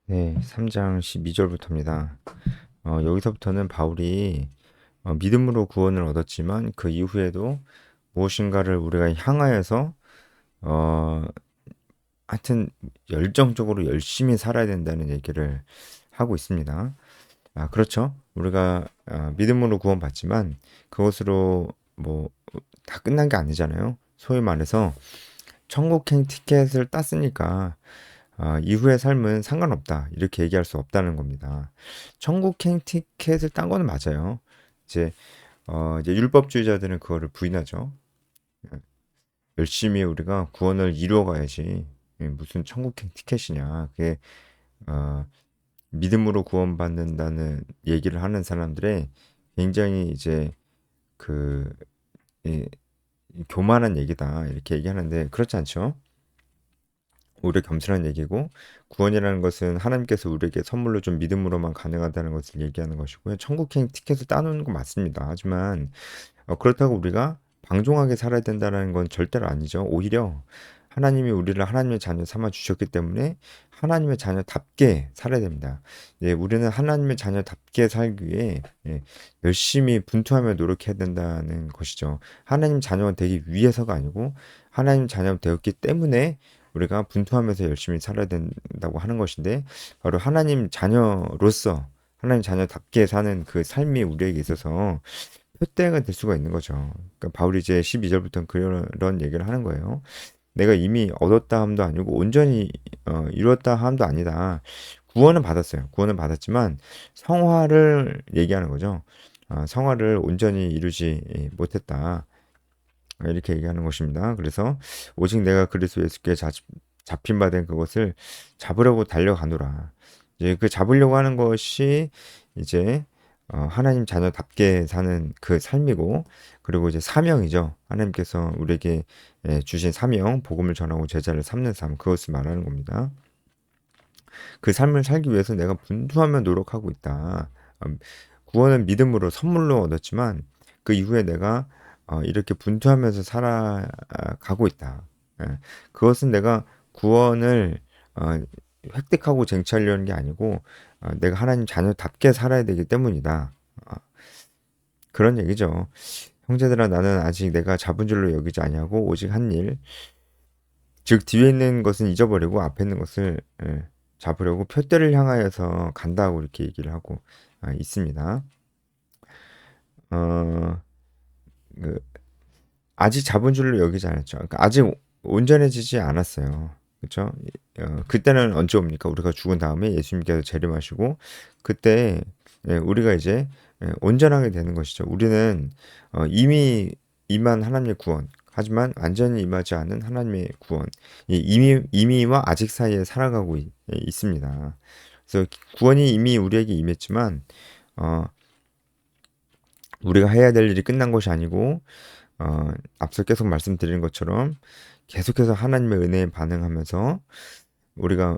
네, 3장 12절부터입니다. 여기서부터는 바울이 믿음으로 구원을 얻었지만 그 이후에도 무엇인가를 우리가 향하여서 어, 하여튼 열정적으로 열심히 살아야 된다는 얘기를 하고 있습니다. 그렇죠. 우리가 믿음으로 구원받지만 그것으로 뭐 다 끝난 게 아니잖아요. 소위 말해서 천국행 티켓을 땄으니까 이후의 삶은 상관없다. 이렇게 얘기할 수 없다는 겁니다. 천국행 티켓을 딴 거는 맞아요. 이제, 이제 율법주의자들은 그거를 부인하죠. 열심히 우리가 구원을 이루어 가야지. 무슨 천국행 티켓이냐. 그게, 어, 믿음으로 구원받는다는 얘기를 하는 사람들의 굉장히 이제 그, 이, 교만한 얘기다. 이렇게 얘기하는데, 그렇지 않죠. 오히려 겸손한 얘기고 구원이라는 것은 하나님께서 우리에게 선물로 좀 믿음으로만 가능하다는 것을 얘기하는 것이고요. 천국행 티켓을 따놓는 건 맞습니다. 하지만 그렇다고 우리가 방종하게 살아야 된다는 건 절대로 아니죠. 오히려 하나님이 우리를 하나님의 자녀 삼아 주셨기 때문에 하나님의 자녀답게 살아야 됩니다. 예, 우리는 하나님의 자녀답게 살기 위해 열심히 분투하며 노력해야 된다는 것이죠. 하나님 자녀가 되기 위해서가 아니고 하나님 자녀가 되었기 때문에 우리가 분투하면서 열심히 살아야 된다고 하는 것인데 바로 하나님 자녀로서 하나님 자녀답게 사는 그 삶이 우리에게 있어서 표대가 될 수가 있는 거죠. 그러니까 바울이 이제 12절부터 그런 얘기를 하는 거예요. 내가 이미 얻었다 함도 아니고 온전히 이뤘다 함도 아니다. 구원은 받았어요. 구원은 받았지만 성화를 얘기하는 거죠. 성화를 온전히 이루지 못했다. 이렇게 얘기하는 것입니다. 그래서 오직 내가 그리스도 예수께 잡힌 바 된 그것을 잡으려고 달려가노라. 이제 그 잡으려고 하는 것이 이제 하나님 자녀답게 사는 그 삶이고, 그리고 이제 사명이죠. 하나님께서 우리에게 주신 사명, 복음을 전하고 제자를 삼는 삶, 그것을 말하는 겁니다. 그 삶을 살기 위해서 내가 분투하며 노력하고 있다. 구원은 믿음으로 선물로 얻었지만 그 이후에 내가 이렇게 분투하면서 살아가고 있다. 예. 그것은 내가 구원을 어, 획득하고 쟁취하려는 게 아니고 내가 하나님 자녀답게 살아야 되기 때문이다. 어, 그런 얘기죠. 형제들아 나는 아직 내가 잡은 줄로 여기지 아니하고 오직 한 일, 즉 뒤에 있는 것은 잊어버리고 앞에 있는 것을 잡으려고 표대를 향하여서 간다고 이렇게 얘기를 하고 있습니다. 어, 그, 아직 잡은 줄로 여기지 않았죠. 그러니까 아직 온전해지지 않았어요. 그렇죠? 그때는 언제 옵니까? 우리가 죽은 다음에 예수님께서 재림하시고 그때 우리가 이제 온전하게 되는 것이죠. 우리는 이미 임한 하나님의 구원, 하지만 완전히 임하지 않은 하나님의 구원, 이 이미와 아직 사이에 살아가고 있습니다. 그래서 구원이 이미 우리에게 임했지만 어, 우리가 해야 될 일이 끝난 것이 아니고 앞서 계속 말씀드린 것처럼 계속해서 하나님의 은혜에 반응하면서 우리가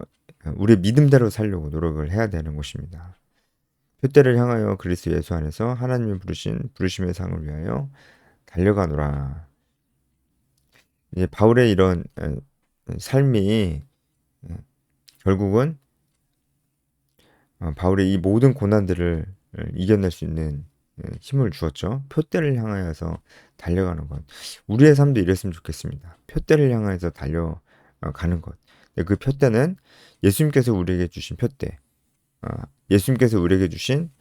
우리의 믿음대로 살려고 노력을 해야 되는 것입니다. 표대를 향하여 그리스도 예수 안에서 하나님이 부르신 부르심의 상을 위하여 달려가노라. 이제 바울의 이런 삶이 결국은 바울의 이 모든 고난들을 이겨낼 수 있는 힘을 주었죠. 표대를 향하여서 달려가는 것. 우리의 삶도 이랬으면 좋겠습니다. 표대를 향하여서 달려가는 것. 그 표대는 예수님께서 우리에게 주신 표대, 어, 예수님께서 우리에게 주신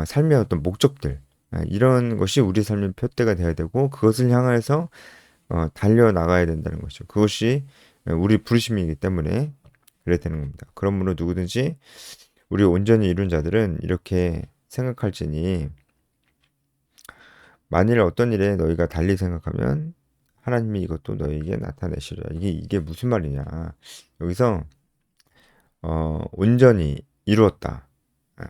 삶의 어떤 목적들, 이런 것이 우리 삶의 표대가 되어야 되고 그것을 향하여서 달려 나가야 된다는 것이죠. 그것이 우리 부르심이기 때문에 그래야 되는 겁니다. 그러므로 누구든지 우리 온전히 이룬 자들은 이렇게 생각할지니 만일 어떤 일에 너희가 달리 생각하면 하나님이 이것도 너희에게 나타내시리라. 이게 무슨 말이냐? 여기서 온전히 이루었다.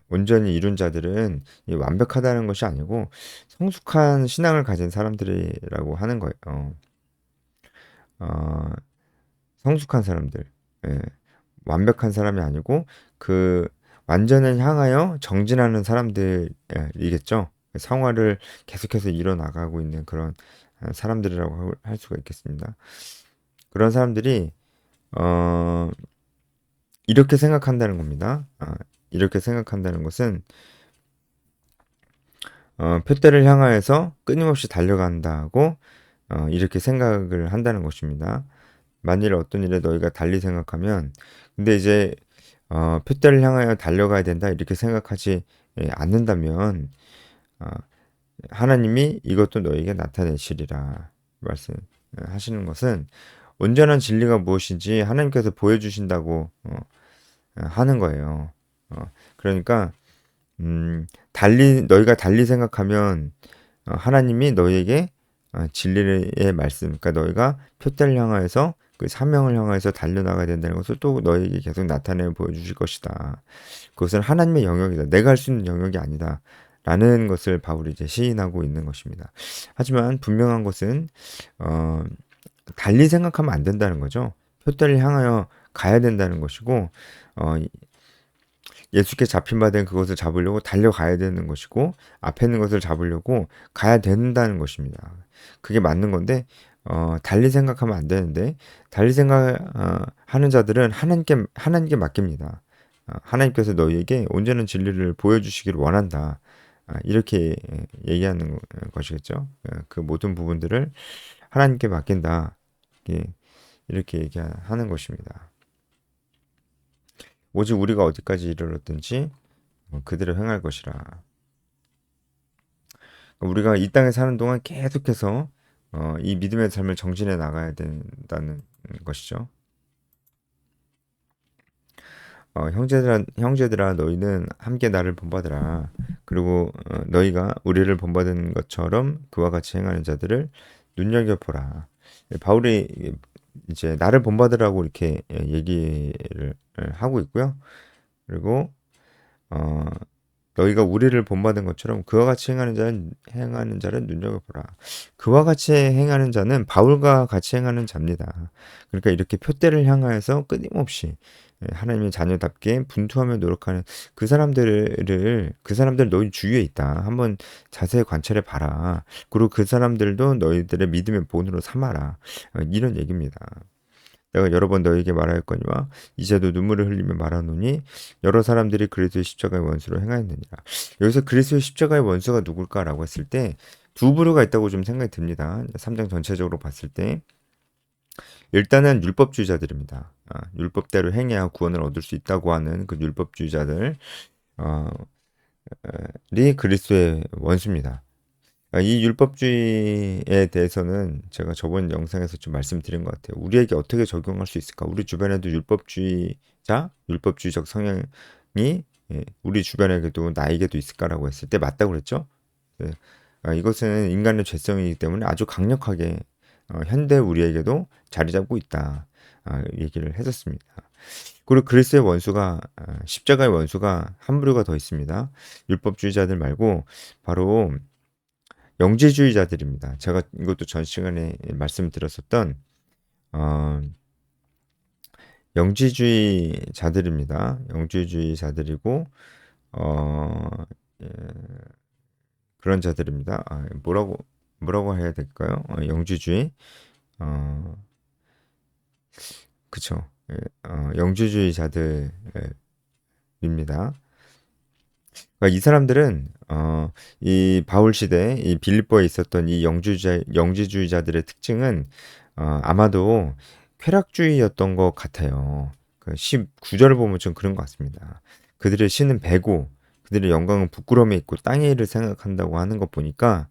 온전히 이룬 자들은 이 완벽하다는 것이 아니고 성숙한 신앙을 가진 사람들이라고 하는 거예요. 어, 성숙한 사람들, 예, 완벽한 사람이 아니고 그 완전을 향하여 정진하는 사람들이겠죠. 성화를 계속해서 이뤄나가고 있는 그런 사람들이라고 할 수가 있겠습니다. 그런 사람들이 어, 이렇게 생각한다는 겁니다. 이렇게 생각한다는 것은 표대를 향하여서 끊임없이 달려간다고 이렇게 생각을 한다는 것입니다. 만일 어떤 일에 너희가 달리 생각하면 근데 이제 표대를 향하여 달려가야 된다 이렇게 생각하지 않는다면 어, 하나님이 이것도 너희에게 나타내시리라 말씀하시는 것은 온전한 진리가 무엇인지 하나님께서 보여주신다고 하는 거예요. 그러니까 너희가 달리 생각하면 하나님이 너희에게 진리의 말씀, 그러니까 너희가 표대를 향하여서 그 사명을 향하여서 달려나가야 된다는 것을 또 너희에게 계속 나타내 보여주실 것이다. 그것은 하나님의 영역이다. 내가 할 수 있는 영역이 아니다. 라는 것을 바울이 이제 시인하고 있는 것입니다. 하지만 분명한 것은 달리 생각하면 안 된다는 거죠. 표대를 향하여 가야 된다는 것이고 어, 예수께 잡힌 바 된 그것을 잡으려고 달려가야 되는 것이고 앞에 있는 것을 잡으려고 가야 된다는 것입니다. 그게 맞는 건데 달리 생각하면 안 되는데 달리 생각하는 자들은 하나님께 맡깁니다. 하나님께서 너희에게 온전한 진리를 보여주시기를 원한다. 이렇게 얘기하는 것이겠죠. 그 모든 부분들을 하나님께 맡긴다. 예, 이렇게 얘기하는 것입니다. 오직 우리가 어디까지 이르렀든지 그대로 행할 것이라. 우리가 이 땅에 사는 동안 계속해서 이 믿음의 삶을 정진해 나가야 된다는 것이죠. 형제들아 너희는 함께 나를 본받으라. 그리고 너희가 우리를 본받은 것처럼 그와 같이 행하는 자들을 눈여겨보라. 바울이 이제 나를 본받으라고 이렇게 얘기를 하고 있고요. 그리고 어, 너희가 우리를 본받은 것처럼 그와 같이 행하는 자를 눈여겨보라. 그와 같이 행하는 자는 바울과 같이 행하는 자입니다. 그러니까 이렇게 표대를 향하여서 끊임없이 하나님의 자녀답게 분투하며 노력하는 그 사람들 너희 주위에 있다. 한번 자세히 관찰해 봐라. 그리고 그 사람들도 너희들의 믿음의 본으로 삼아라. 이런 얘기입니다. 내가 여러 번 너에게 말하였거니와 이제도 눈물을 흘리며 말하노니 여러 사람들이 그리스도의 십자가의 원수로 행하였느니라. 여기서 그리스도의 십자가의 원수가 누굴까라고 했을 때 두 부류가 있다고 좀 생각이 듭니다. 3장 전체적으로 봤을 때 일단은 율법주의자들입니다. 율법대로 행해야 구원을 얻을 수 있다고 하는 그 율법주의자들이 그리스도의 원수입니다. 이 율법주의에 대해서는 제가 저번 영상에서 좀 말씀드린 것 같아요. 우리에게 어떻게 적용할 수 있을까? 우리 주변에도 율법주의적 성향이 우리 주변에게도 나에게도 있을까라고 했을 때 맞다고 그랬죠? 네. 이것은 인간의 죄성이기 때문에 아주 강력하게 현대 우리에게도 자리 잡고 있다. 얘기를 했었습니다. 그리고 그리스도의 원수가 십자가의 원수가 한 부류가 더 있습니다. 율법주의자들 말고 바로 영지주의자들입니다. 제가 이것도 전 시간에 말씀드렸었던 영지주의자들입니다. 영지주의자들이고 예, 그런 자들입니다. 뭐라고 해야 될까요? 영지주의 그쵸. 영지주의자들입니다. 그러니까 이 사람들은 이 바울 시대 이 빌립보에 있었던 이 영지주의자들의 특징은 아마도 쾌락주의였던 것 같아요. 그 19절을 보면 좀 그런 것 같습니다. 그들의 신은 배고 그들의 영광은 부끄러움에 있고 땅의 일을 생각한다고 하는 것 보니까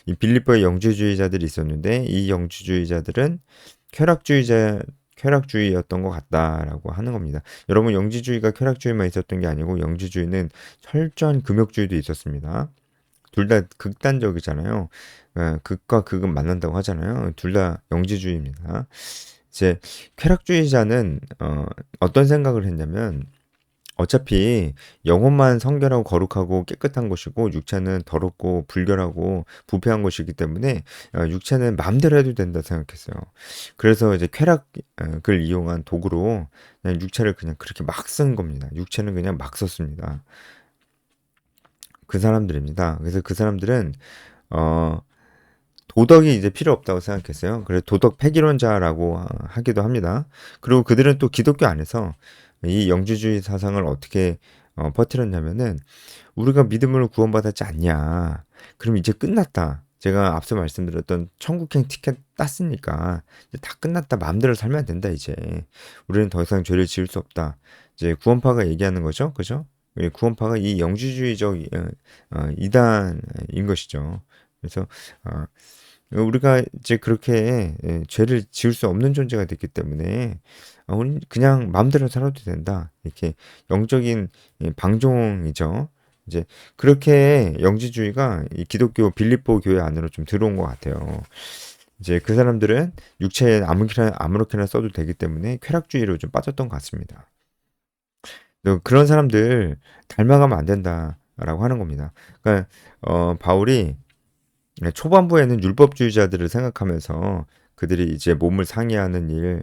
이 빌립보에 영지주의자들이 있었는데 이 영지주의자들은 쾌락주의였던 것 같다라고 하는 겁니다. 여러분 영지주의가 쾌락주의만 있었던 게 아니고 영지주의는 철저한 금욕주의도 있었습니다. 둘 다 극단적이잖아요. 극과 극은 만난다고 하잖아요. 둘 다 영지주의입니다. 이제 쾌락주의자는 어떤 생각을 했냐면 어차피 영혼만 성결하고 거룩하고 깨끗한 것이고 육체는 더럽고 불결하고 부패한 것이기 때문에 육체는 마음대로 해도 된다 생각했어요. 그래서 이제 쾌락을 이용한 도구로 그냥 육체를 그냥 그렇게 막 쓴 겁니다. 육체는 그냥 막 썼습니다. 그 사람들입니다. 그래서 그 사람들은 어, 도덕이 이제 필요 없다고 생각했어요. 그래서 도덕 폐기론자라고 하기도 합니다. 그리고 그들은 또 기독교 안에서 이 영지주의 사상을 어떻게 퍼뜨렸냐면은 우리가 믿음으로 구원받았지 않냐. 그럼 이제 끝났다. 제가 앞서 말씀드렸던 천국행 티켓 땄으니까 이제 다 끝났다. 마음대로 살면 된다 이제. 우리는 더 이상 죄를 지을 수 없다. 이제 구원파가 얘기하는 거죠. 그죠? 이 구원파가 이 영지주의적 이단인 것이죠. 그래서 어, 우리가 이제 그렇게 죄를 지을 수 없는 존재가 됐기 때문에 우리는 그냥 마음대로 살아도 된다. 이렇게 영적인 방종이죠. 이제 그렇게 영지주의가 이 기독교 빌립보 교회 안으로 좀 들어온 것 같아요. 이제 그 사람들은 육체에 아무렇게나 써도 되기 때문에 쾌락주의로 좀 빠졌던 것 같습니다. 그런 사람들 닮아가면 안 된다라고 하는 겁니다. 그러니까 바울이 초반부에는 율법주의자들을 생각하면서 그들이 이제 몸을 상해하는 일,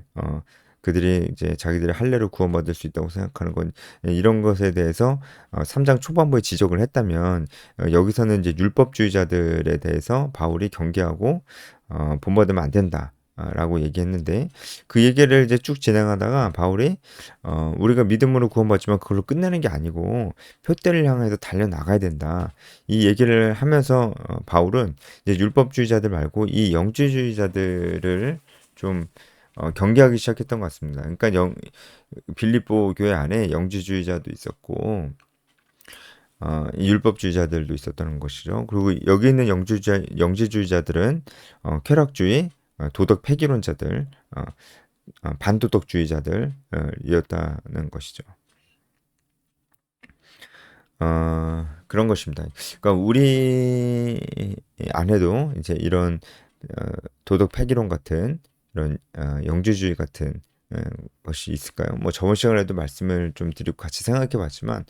그들이 이제 자기들의 할례로 구원받을 수 있다고 생각하는 건 이런 것에 대해서 3장 초반부에 지적을 했다면 여기서는 이제 율법주의자들에 대해서 바울이 경계하고 본받으면 안 된다. 라고 얘기했는데 그 얘기를 이제 쭉 진행하다가 바울이 우리가 믿음으로 구원받지만 그걸로 끝내는 게 아니고 표대를 향해서 달려 나가야 된다. 이 얘기를 하면서 바울은 이제 율법주의자들 말고 이 영지주의자들을 좀 경계하기 시작했던 것 같습니다. 그러니까 빌립보 교회 안에 영지주의자도 있었고 이 율법주의자들도 있었다는 것이죠. 그리고 여기 있는 영지주의자들은 쾌락주의, 도덕 폐기론자들, 반도덕주의자들이었다는 것이죠. 그런 것입니다. 그러니까 우리 안에도 이제 이런 도덕 폐기론 같은 이런 영지주의 같은 것이 있을까요? 뭐 저번 시간에도 말씀을 좀 드리고 같이 생각해 봤지만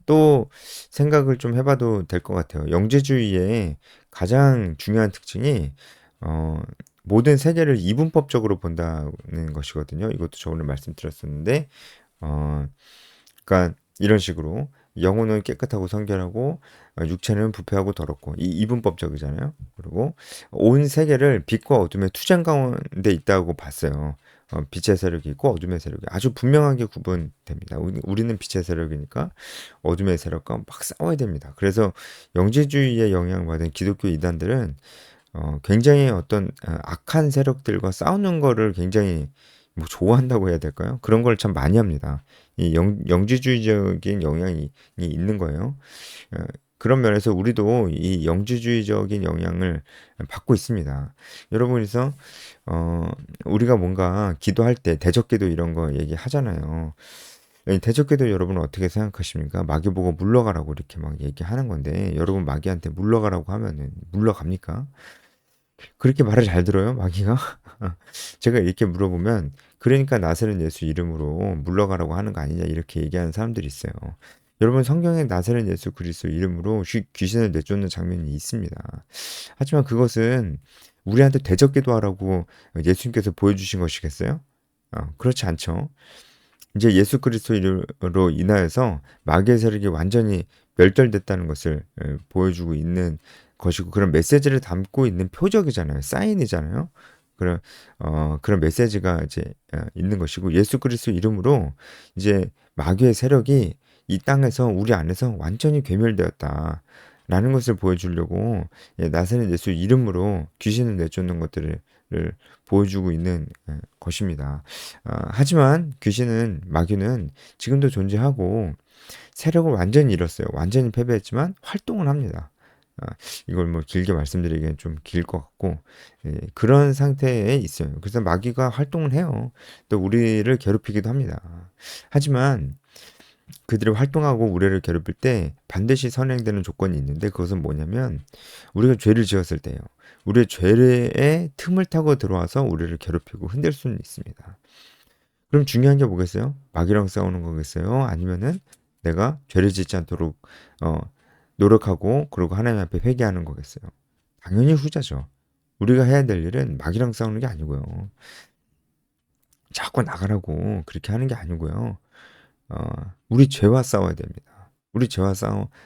또 생각을 좀 해봐도 될 것 같아요. 영지주의의 가장 중요한 특징이 어, 모든 세계를 이분법적으로 본다는 것이거든요. 이것도 저번에 말씀드렸었는데 어, 그러니까 이런 식으로 영혼은 깨끗하고 성결하고 육체는 부패하고 더럽고 이 이분법적이잖아요. 그리고 온 세계를 빛과 어둠의 투쟁 가운데 있다고 봤어요. 빛의 세력이 있고 어둠의 세력이 아주 분명하게 구분됩니다. 우리는 빛의 세력이니까 어둠의 세력과 막 싸워야 됩니다. 그래서 영지주의에 영향받은 기독교 이단들은 굉장히 어떤 악한 세력들과 싸우는 거를 굉장히 뭐 좋아한다고 해야 될까요? 그런 걸 참 많이 합니다. 이 영지주의적인 영향이 있는 거예요. 어, 그런 면에서 우리도 이 영지주의적인 영향을 받고 있습니다. 여러분, 그래서 우리가 뭔가 기도할 때 대적기도 이런 거 얘기하잖아요. 이 대적기도 여러분 어떻게 생각하십니까? 마귀 보고 물러가라고 이렇게 막 얘기하는 건데 여러분 마귀한테 물러가라고 하면은 물러갑니까? 그렇게 말을 잘 들어요, 마귀가? 제가 이렇게 물어보면 그러니까 나사렛 예수 이름으로 물러가라고 하는 거 아니냐 이렇게 얘기하는 사람들이 있어요. 여러분 성경에 나사렛 예수 그리스도 이름으로 귀신을 내쫓는 장면이 있습니다. 하지만 그것은 우리한테 대적기도 하라고 예수님께서 보여주신 것이겠어요? 그렇지 않죠. 이제 예수 그리스도 이름으로 인하여서 마귀의 세력이 완전히 멸절됐다는 것을 보여주고 있는 것이고 그런 메시지를 담고 있는 표적이잖아요. 사인이잖아요. 그런 메시지가 이제 있는 것이고 예수 그리스도 이름으로 이제 마귀의 세력이 이 땅에서 우리 안에서 완전히 괴멸되었다. 라는 것을 보여주려고 나사렛 예수 이름으로 귀신을 내쫓는 것들을 보여주고 있는 것입니다. 하지만 귀신은 마귀는 지금도 존재하고 세력을 완전히 잃었어요. 완전히 패배했지만 활동을 합니다. 아, 이걸 뭐 길게 말씀드리기엔 좀 길 것 같고 그런 상태에 있어요. 그래서 마귀가 활동을 해요. 또 우리를 괴롭히기도 합니다. 하지만 그들이 활동하고 우리를 괴롭힐 때 반드시 선행되는 조건이 있는데 그것은 뭐냐면 우리가 죄를 지었을 때요. 우리의 죄의 틈을 타고 들어와서 우리를 괴롭히고 흔들 수는 있습니다. 그럼 중요한 게 뭐겠어요? 마귀랑 싸우는 거겠어요? 아니면은 내가 죄를 짓지 않도록 노력하고 그리고 하나님 앞에 회개하는 거겠어요? 당연히 후자죠. 우리가 해야 될 일은 마귀랑 싸우는 게 아니고요. 자꾸 나가라고 그렇게 하는 게 아니고요. 우리 죄와 싸워야 됩니다. 우리 죄와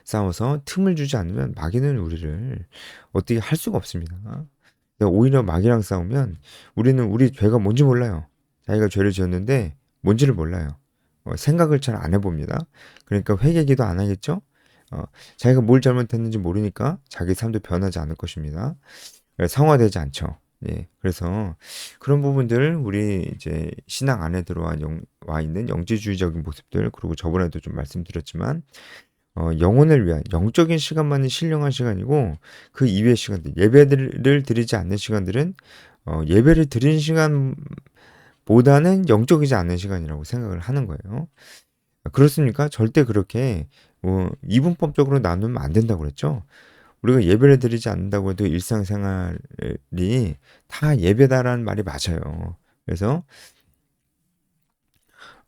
싸워서 틈을 주지 않으면 마귀는 우리를 어떻게 할 수가 없습니다. 근데 오히려 마귀랑 싸우면 우리는 우리 죄가 뭔지 몰라요. 자기가 죄를 지었는데 뭔지를 몰라요. 생각을 잘 안 해봅니다. 그러니까 회개기도 안 하겠죠? 어, 자기가 뭘 잘못했는지 모르니까 자기 삶도 변하지 않을 것입니다. 성화되지 않죠. 예, 그래서 그런 부분들 우리 이제 신앙 안에 와 있는 영지주의적인 모습들 그리고 저번에도 좀 말씀드렸지만 영혼을 위한 영적인 시간만이 신령한 시간이고 그 이외의 시간들 예배를 드리지 않는 시간들은 예배를 드리는 시간보다는 영적이지 않는 시간이라고 생각을 하는 거예요. 그렇습니까? 절대 그렇게 이분법적으로 나누면 안 된다고 그랬죠. 우리가 예배를 드리지 않는다고 해도 일상생활이 다 예배다라는 말이 맞아요. 그래서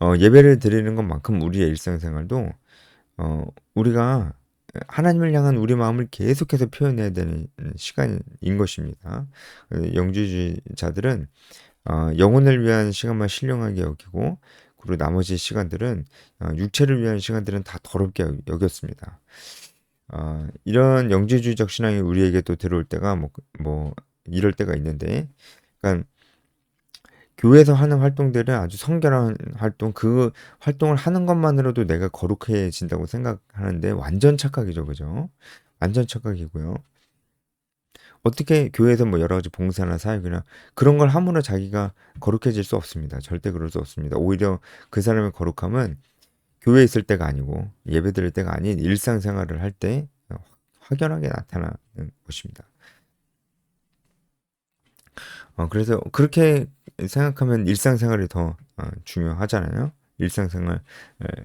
예배를 드리는 것만큼 우리의 일상생활도 우리가 하나님을 향한 우리 마음을 계속해서 표현해야 되는 시간인 것입니다. 영주주의자들은 영혼을 위한 시간만 신령하게 여기고 그리고 나머지 시간들은 육체를 위한 시간들은 다 더럽게 여겼습니다. 이런 영지주의적 신앙이 우리에게 또 들어올 때가 뭐 이럴 때가 있는데, 그러니까 교회에서 하는 활동들은 아주 성결한 활동, 그 활동을 하는 것만으로도 내가 거룩해진다고 생각하는데 완전 착각이죠, 그죠? 완전 착각이고요. 어떻게 교회에서 뭐 여러 가지 봉사나 사역이나 그런 걸 함으로 자기가 거룩해질 수 없습니다. 절대 그럴 수 없습니다. 오히려 그 사람의 거룩함은 교회에 있을 때가 아니고 예배 드릴 때가 아닌 일상생활을 할 때 확연하게 나타나는 것입니다. 그래서 그렇게 생각하면 일상생활이 더 중요하잖아요.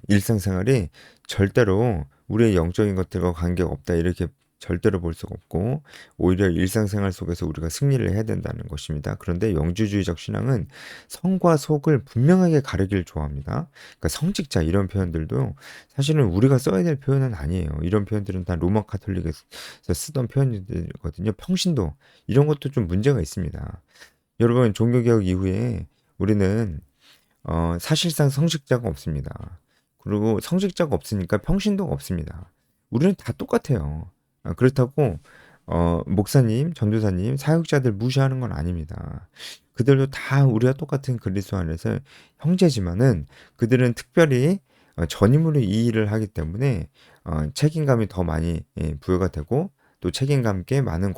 일상생활이 절대로 우리의 영적인 것들과 관계가 없다 이렇게 절대로 볼 수가 없고 오히려 일상생활 속에서 우리가 승리를 해야 된다는 것입니다. 그런데 영주주의적 신앙은 성과 속을 분명하게 가르기를 좋아합니다. 그러니까 성직자 이런 표현들도 사실은 우리가 써야 될 표현은 아니에요. 이런 표현들은 다 로마 카톨릭에서 쓰던 표현들이거든요. 평신도 이런 것도 좀 문제가 있습니다. 여러분 종교개혁 이후에 우리는 사실상 성직자가 없습니다. 그리고 성직자가 없으니까 평신도가 없습니다. 우리는 다 똑같아요. 그렇다고 목사님, 전도사님, 사역자들 무시하는 건 아닙니다. 그들도 다 우리와 똑같은 그리스도 안에서 형제지만은 그들은 특별히 전임으로 이 일을 하기 때문에 책임감이 더 많이 부여가 되고 또 책임감 있게 많은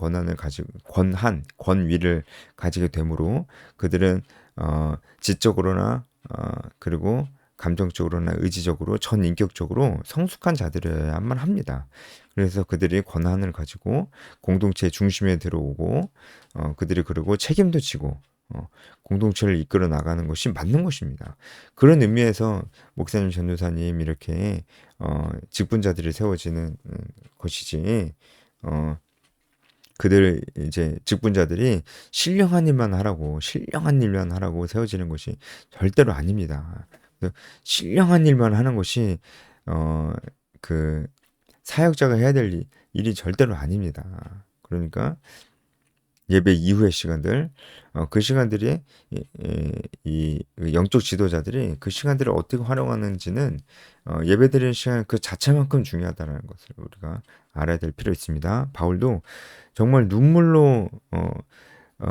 권위를 가지게 되므로 그들은 지적으로나 그리고 감정적으로나 의지적으로 전인격적으로 성숙한 자들이어야만 합니다. 그래서 그들이 권한을 가지고 공동체의 중심에 들어오고 그들이 그리고 책임도 지고 공동체를 이끌어 나가는 것이 맞는 것입니다. 그런 의미에서 목사님, 전도사님 이렇게 직분자들이 세워지는 것이지 그들 이제 직분자들이 신령한 일만 하라고 세워지는 것이 절대로 아닙니다. 신령한 일만 하는 것이 그 사역자가 해야 될 일이 절대로 아닙니다. 그러니까 예배 이후의 시간들, 그 시간들이 이 영적 지도자들이 그 시간들을 어떻게 활용하는지는 예배드리는 시간 그 자체만큼 중요하다는 것을 우리가 알아야 될 필요 있습니다. 바울도 정말 눈물로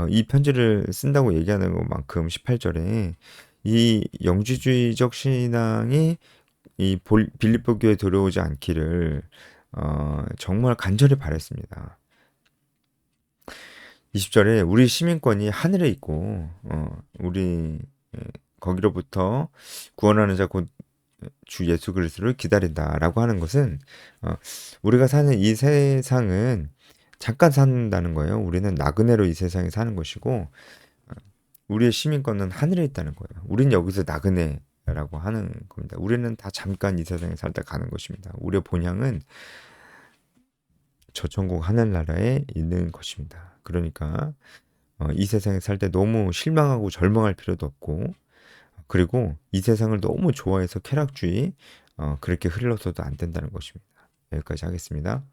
이 편지를 쓴다고 얘기하는 것만큼 18절에 이 영지주의적 신앙이 이 빌립보 교회에 들어오지 않기를 정말 간절히 바랬습니다. 20절에 우리 시민권이 하늘에 있고 우리 거기로부터 구원하는 자 곧 주 예수 그리스도를 기다린다라고 하는 것은 우리가 사는 이 세상은 잠깐 산다는 거예요. 우리는 나그네로 이 세상에 사는 것이고 우리의 시민권은 하늘에 있다는 거예요. 우리는 여기서 나그네라고 하는 겁니다. 우리는 다 잠깐 이 세상에 살다 가는 것입니다. 우리의 본향은 저 천국 하늘나라에 있는 것입니다. 그러니까 이 세상에 살 때 너무 실망하고 절망할 필요도 없고 그리고 이 세상을 너무 좋아해서 쾌락주의 그렇게 흘러서도 안 된다는 것입니다. 여기까지 하겠습니다.